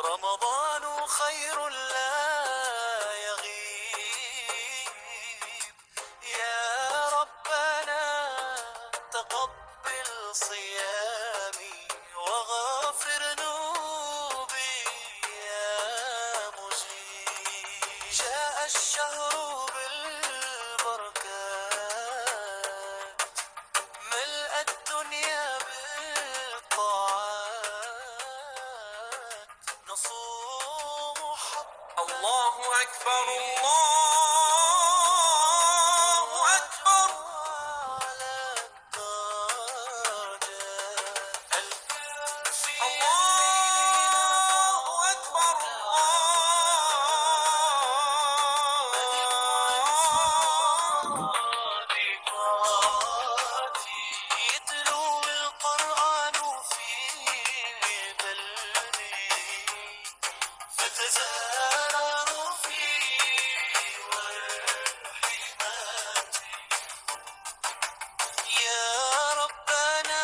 رمضان خير لا يغيب يا ربنا تقبل صيامي وغفر ذنوبي يا مجيب جاء الشهر بالبركات ملء الدنيا بالطاعات نصوم حتى الله أكبر الله أكبر على الدرجات الله أكبر يتلو القرآن في قلبي فتزارع فيه والحماتي يا ربنا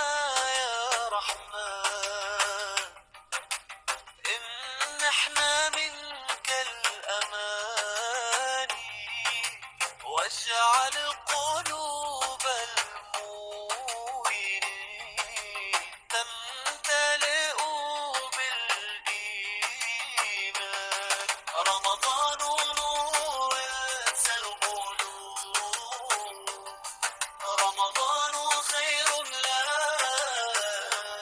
يا رحمن امنحنا منك الأماني واجعل قلوب المؤمنين تمتلئ بالإيمان رمضان نور ينسى القلوب رمضان خير لا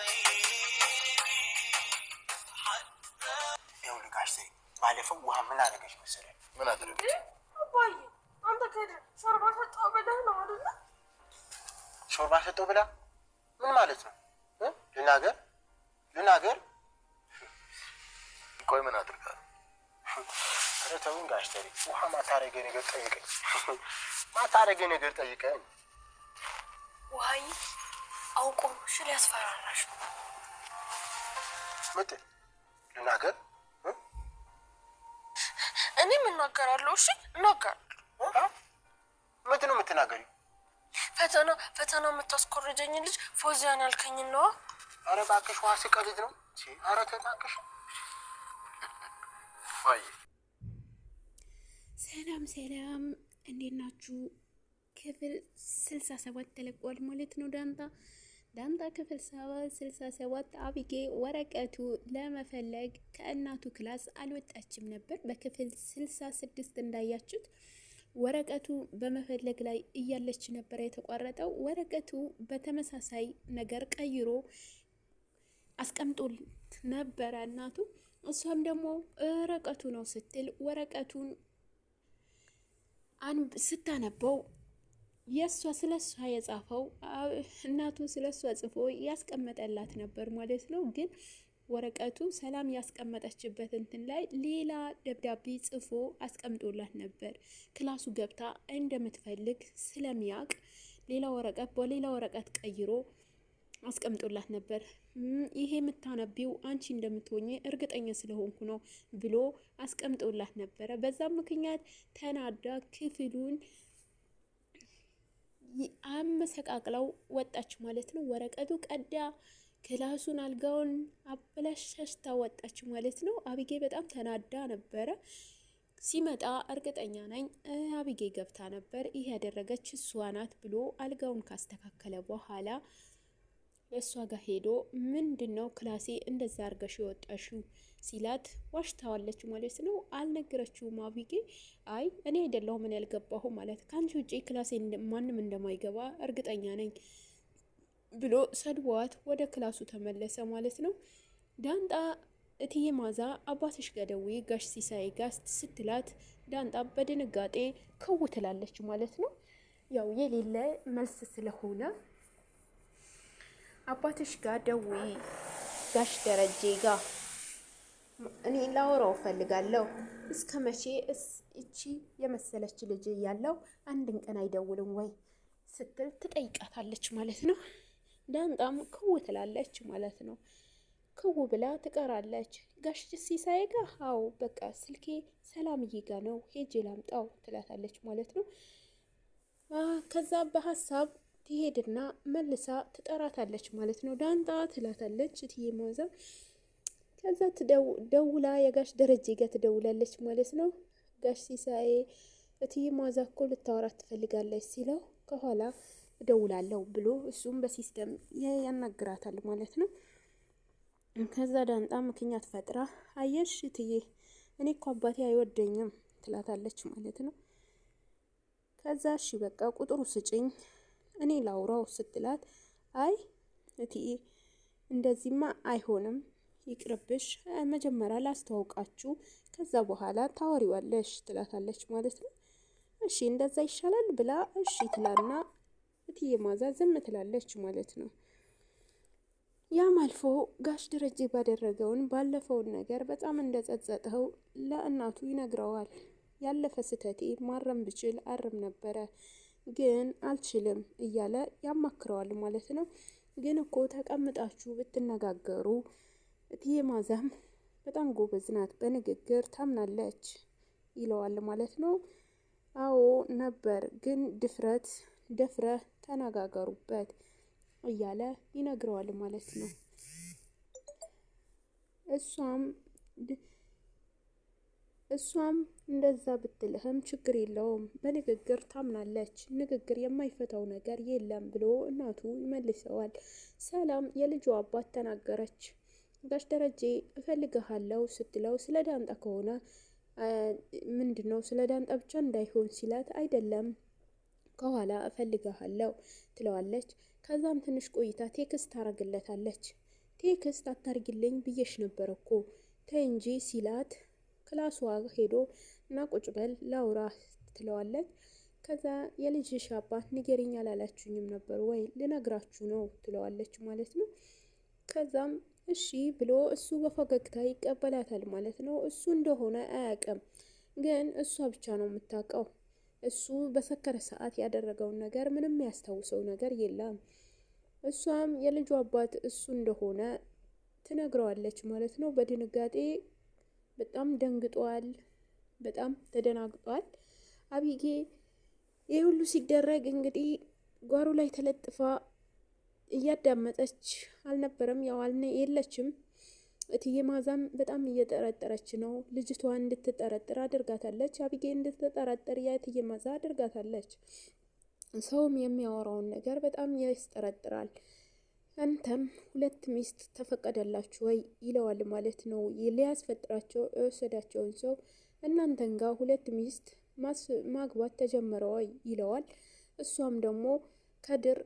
يبي حتى يقولك عشتي ባለፈው ውሃ ምን አደረገች መሰለኝ? ምን አደረገች? አባዬ አንተ ከሄድን ሾርባ ሰጠው ብለህ ነው አይደለ? ሾርባ ሰጠው ብላ ምን ማለት ነው? ልናገር ቆይ ምን አድርጋለሁ? ኧረ ተውኝ ጋሽ ተሪ ውሃ ማታረገ ነገር ጠይቀኝ ውሃይ አውቆ ሽል ያስፈራራሽ ነው። ምንድን ልናገር? እኔም እናገራለሁ። እሺ እናገራለሁ። ምንድን ነው የምትናገሪው? ፈተና የምታስኮርጀኝ ልጅ ፎዚያን ያልከኝ ነው። ኧረ እባክሽ ውሃ ሲቀልድ ነው። ኧረ ተጣቅሽ ወይ ሰላም እንዴት ናችሁ? ክፍል 67 ተለቋል ማለት ነው። ዳንታ ክፍል 67 አቢጌ ወረቀቱ ለመፈለግ ከእናቱ ክላስ አልወጣችም ነበር። በክፍል 66 እንዳያችሁት ወረቀቱ በመፈለግ ላይ እያለች ነበር የተቋረጠው። ወረቀቱ በተመሳሳይ ነገር ቀይሮ አስቀምጦ ነበረ እናቱ። እሷም ደግሞ ወረቀቱ ነው ስትል ወረቀቱን ስታነበው የሷ ስለሷ የጻፈው እናቱ ስለሷ ጽፎ ያስቀመጠላት ነበር ማለት ነው። ግን ወረቀቱ ሰላም ያስቀመጠችበት እንትን ላይ ሌላ ደብዳቤ ጽፎ አስቀምጦላት ነበር። ክላሱ ገብታ እንደምትፈልግ ስለሚያውቅ በሌላ ወረቀት ቀይሮ አስቀምጦላት ነበር። ይሄ የምታነቢው አንቺ እንደምትሆኚ እርግጠኛ ስለሆንኩ ነው ብሎ አስቀምጦላት ነበረ። በዛም ምክንያት ተናዳ ክፍሉን አመሰቃቅለው ወጣች ማለት ነው። ወረቀቱ ቀዳ ክላሱን አልጋውን አበላሽታ ወጣች ማለት ነው። አቢጌ በጣም ተናዳ ነበረ። ሲመጣ እርግጠኛ ነኝ አቢጌ ገብታ ነበር። ይሄ ያደረገች እሷ ናት ብሎ አልጋውን ካስተካከለ በኋላ እሷ ጋር ሄዶ ምንድነው ክላሴ እንደዛ አርገሽ የወጣሽው ሲላት ዋሽታዋለች ማለት ነው። አልነገረችውም አቢጌ። አይ እኔ አይደለሁም ምን ያልገባሁ ማለት ካንቺ ውጪ ክላሴ ማንም እንደማይገባ እርግጠኛ ነኝ ብሎ ሰድቧት ወደ ክላሱ ተመለሰ ማለት ነው። ዳንጣ እትዬ ማዛ አባትሽ ጋር ደውዪ ጋሽ ሲሳይ ጋር ስትላት ዳንጣ በድንጋጤ ክው ትላለች ማለት ነው። ያው የሌለ መልስ ስለሆነ አባትሽ ጋር ደውዪ ጋሽ ደረጀ ጋር እኔ ላወራው ፈልጋለሁ። እስከ መቼ እቺ የመሰለች ልጅ ያለው አንድን ቀን አይደውልም ወይ ስትል ትጠይቃታለች ማለት ነው። ዳንጣም ክው ትላለች ማለት ነው። ክው ብላ ትቀራለች። ጋሽ ሲሳይ ጋር አዎ በቃ ስልኬ ሰላምዬ ጋር ነው ሄጄ ላምጣው ትላታለች ማለት ነው። ከዛ በሐሳብ ትሄድና መልሳ ትጠራታለች ማለት ነው። ዳንጣ ትላታለች እትዬ ማዛ። ከዛ ደውላ የጋሽ ደረጀ ጋር ትደውላለች ማለት ነው። ጋሽ ሲሳይ እትዬ ማዛ እኮ ልታወራት ትፈልጋለች ሲለው ከኋላ እደውላለሁ ብሎ እሱም በሲስተም ያናግራታል ማለት ነው። ከዛ ዳንጣ ምክንያት ፈጥራ አየሽ እትዬ እኔ እኮ አባቴ አይወደኝም ትላታለች ማለት ነው። ከዛ እሺ በቃ ቁጥሩ ስጭኝ እኔ ላውራው ስትላት አይ እትዬ እንደዚህማ አይሆንም ይቅርብሽ፣ መጀመሪያ ላስተዋውቃችሁ ከዛ በኋላ ታወሪዋለሽ ትላታለች ማለት ነው። እሺ እንደዛ ይሻላል ብላ እሺ ትላና እትዬ ማዛ ዝም ትላለች ማለት ነው። ያም አልፎ ጋሽ ደረጀ ባደረገውን ባለፈውን ነገር በጣም እንደጸጸተው ለእናቱ ይነግረዋል። ያለፈ ስህተቴ ማረም ብችል አርም ነበረ ግን አልችልም እያለ ያማክረዋል ማለት ነው። ግን እኮ ተቀምጣችሁ ብትነጋገሩ እትዬ ማዛም በጣም ጎበዝ ናት፣ በንግግር ታምናለች ይለዋል ማለት ነው። አዎ ነበር፣ ግን ደፍረህ ተነጋገሩበት እያለ ይነግረዋል ማለት ነው። እሷም እንደዛ ብትልህም ችግር የለውም በንግግር ታምናለች፣ ንግግር የማይፈታው ነገር የለም ብሎ እናቱ ይመልሰዋል። ሰላም የልጇ አባት ተናገረች። ጋሽ ደረጀ እፈልግሃለሁ ስትለው ስለ ዳንጣ ከሆነ ምንድነው ስለ ዳንጣ ብቻ እንዳይሆን ሲላት አይደለም ከኋላ እፈልግሃለሁ ትለዋለች። ከዛም ትንሽ ቆይታ ቴክስት ታረግለታለች። ቴክስት አታርጊልኝ ብዬሽ ነበር እኮ ተይ እንጂ ሲላት ክላሷ ሄዶ እና ቁጭ በል ላውራ ትለዋለች። ከዛ የልጅሽ አባት ንገሪኝ አላላችሁኝም ነበር ወይ ልነግራችሁ ነው ትለዋለች ማለት ነው። ከዛም እሺ ብሎ እሱ በፈገግታ ይቀበላታል ማለት ነው። እሱ እንደሆነ አያውቅም፣ ግን እሷ ብቻ ነው የምታውቀው። እሱ በሰከረ ሰዓት ያደረገውን ነገር ምንም ያስታውሰው ነገር የለም። እሷም የልጁ አባት እሱ እንደሆነ ትነግረዋለች ማለት ነው። በድንጋጤ በጣም ደንግጧል፣ በጣም ተደናግጧል። አቢጌ ይህ ሁሉ ሲደረግ እንግዲህ ጓሮ ላይ ተለጥፋ እያዳመጠች አልነበረም፣ ያው የለችም። እትዬ ማዛም በጣም እየጠረጠረች ነው። ልጅቷ እንድትጠረጥር አድርጋታለች። አቢጌ እንድትጠረጥር የእትዬ ማዛ አድርጋታለች። ሰውም የሚያወራውን ነገር በጣም ያስጠረጥራል። አንተም ሁለት ሚስት ተፈቀደላችሁ ወይ ይለዋል ማለት ነው። ሊያስፈጥራቸው የወሰዳቸውን ሰው እናንተን ጋር ሁለት ሚስት ማግባት ተጀመረ ወይ ይለዋል። እሷም ደግሞ ከድር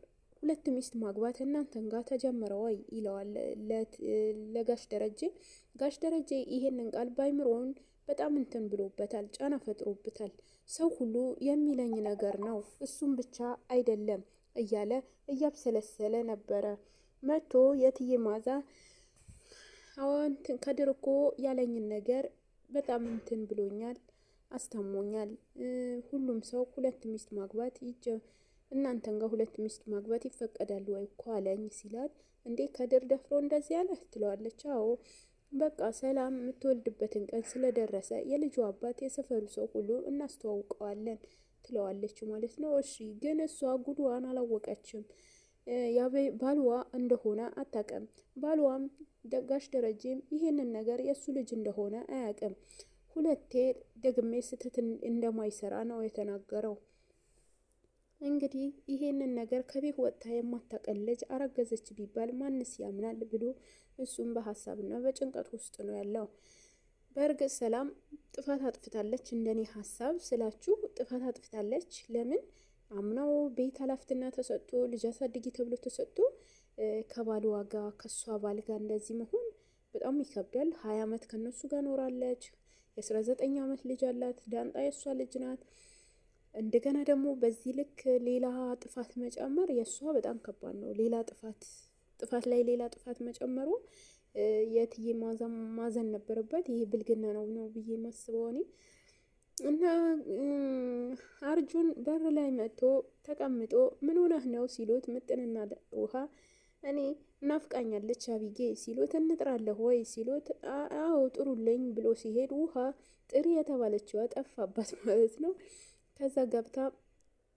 ሁለት ሚስት ማግባት እናንተን ጋር ተጀመረ ወይ ይለዋል ለጋሽ ደረጀ። ጋሽ ደረጀ ይሄንን ቃል ባይምሮውን በጣም እንትን ብሎበታል፣ ጫና ፈጥሮበታል። ሰው ሁሉ የሚለኝ ነገር ነው እሱም ብቻ አይደለም እያለ እያብሰለሰለ ነበረ። መቶ የእትዬ ማዛ አሁን ከድር እኮ ያለኝን ነገር በጣም እንትን ብሎኛል፣ አስታሞኛል። ሁሉም ሰው ሁለት ሚስት ማግባት እናንተን ጋር ሁለት ሚስት ማግባት ይፈቀዳል ወይ እኮ አለኝ ሲላት፣ እንዴ ከድር ደፍሮ እንደዚህ ያለ ትለዋለች። አዎ በቃ ሰላም የምትወልድበትን ቀን ስለደረሰ የልጁ አባት የሰፈሩ ሰው ሁሉ እናስተዋውቀዋለን ትለዋለች ማለት ነው። እሺ ግን እሷ ጉድዋን አላወቀችም፣ ባልዋ እንደሆነ አታውቅም። ባልዋም ጋሽ ደረጀም ይሄንን ነገር የእሱ ልጅ እንደሆነ አያውቅም። ሁለቴ ደግሜ ስህተት እንደማይሰራ ነው የተናገረው። እንግዲህ ይሄንን ነገር ከቤት ወጥታ የማታውቀን ልጅ አረገዘች ቢባል ማንስ ያምናል ብሎ እሱም በሀሳብና በጭንቀት ውስጥ ነው ያለው። በእርግጥ ሰላም ጥፋት አጥፍታለች። እንደኔ ሀሳብ ስላችሁ ጥፋት አጥፍታለች። ለምን አምናው ቤት ኃላፊነት ተሰጥቶ ልጅ አሳድጊ ተብሎ ተሰጥቶ ከባልዋ ጋር ከሷ ባል ጋር እንደዚህ መሆን በጣም ይከብዳል። 20 ዓመት ከነሱ ጋር ኖራለች። የ19 ዓመት ልጅ አላት። ዳንጣ የሷ ልጅ ናት። እንደገና ደግሞ በዚህ ልክ ሌላ ጥፋት መጨመር የሷ በጣም ከባድ ነው። ሌላ ጥፋት ላይ ሌላ ጥፋት መጨመሩ የእትዬ ማዘን ነበረበት። ይሄ ብልግና ነው ብዬ ማስበው እኔ። እና አርጁን በር ላይ መጥቶ ተቀምጦ ምን ሆነህ ነው ሲሉት ምጥንና ውሃ እኔ ናፍቃኛለች አቢጌ ሲሉት እንጥራለሁ ወይ ሲሉት አዎ ጥሩልኝ ብሎ ሲሄድ ውሃ ጥሪ የተባለችዋ ጠፋባት ማለት ነው። ከዛ ገብታ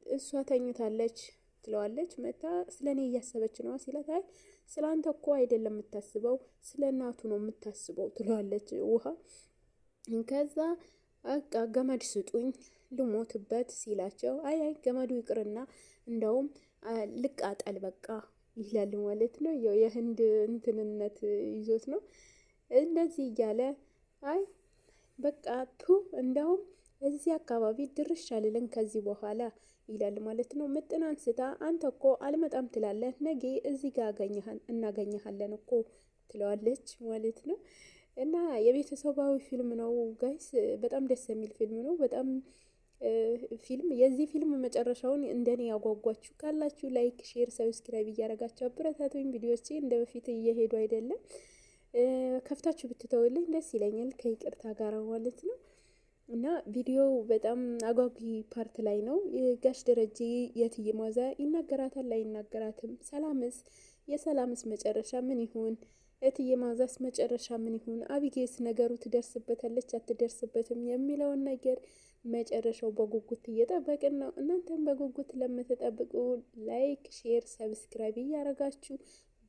እሷ ተኝታለች ትለዋለች። መታ ስለኔ እያሰበች ነው ሲላት አይ ስለ አንተ እኮ አይደለም የምታስበው ስለ እናቱ ነው የምታስበው ትለዋለች ውሃ። ከዛ በቃ ገመድ ስጡኝ ልሞትበት ሲላቸው አይ ገመዱ ይቅርና እንደውም ልቃጠል በቃ ይላል ማለት ነው። ያው የህንድ እንትንነት ይዞት ነው እንደዚህ እያለ አይ በቃ እንደውም እዚህ አካባቢ ድርሽ አልልን ከዚህ በኋላ ይላል ማለት ነው። ምጥን አንስታ አንተ እኮ አልመጣም ትላለህ፣ ነገ እዚህ ጋር እናገኘሃለን እኮ ትለዋለች ማለት ነው። እና የቤተሰባዊ ፊልም ነው ጋይስ፣ በጣም ደስ የሚል ፊልም ነው። በጣም የዚህ ፊልም መጨረሻውን እንደኔ ያጓጓችሁ ካላችሁ ላይክ፣ ሼር፣ ሰብስክራይብ እያደረጋችሁ አበረታቱኝ። ቪዲዮቼ እንደ በፊት እየሄዱ አይደለም፣ ከፍታችሁ ብትተውልኝ ደስ ይለኛል ከይቅርታ ጋር ማለት ነው። እና ቪዲዮው በጣም አጓጊ ፓርት ላይ ነው። ጋሽ ደረጀ የእትዬ ማዛ ይናገራታል አይናገራትም? የሰላምስ መጨረሻ ምን ይሁን? እትዬ ማዛስ መጨረሻ ምን ይሁን? አቢጌስ ነገሩ ትደርስበታለች አትደርስበትም የሚለውን ነገር መጨረሻው በጉጉት እየጠበቅን ነው። እናንተም በጉጉት ለምትጠብቁ ላይክ፣ ሼር፣ ሰብስክራይብ እያደረጋችሁ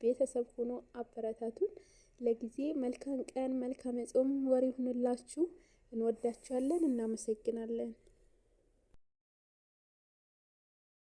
ቤተሰብ ሆኖ አበረታቱን። ለጊዜ መልካም ቀን መልካም የጾም ወር ይሁንላችሁ። እንወዳችኋለን። እናመሰግናለን።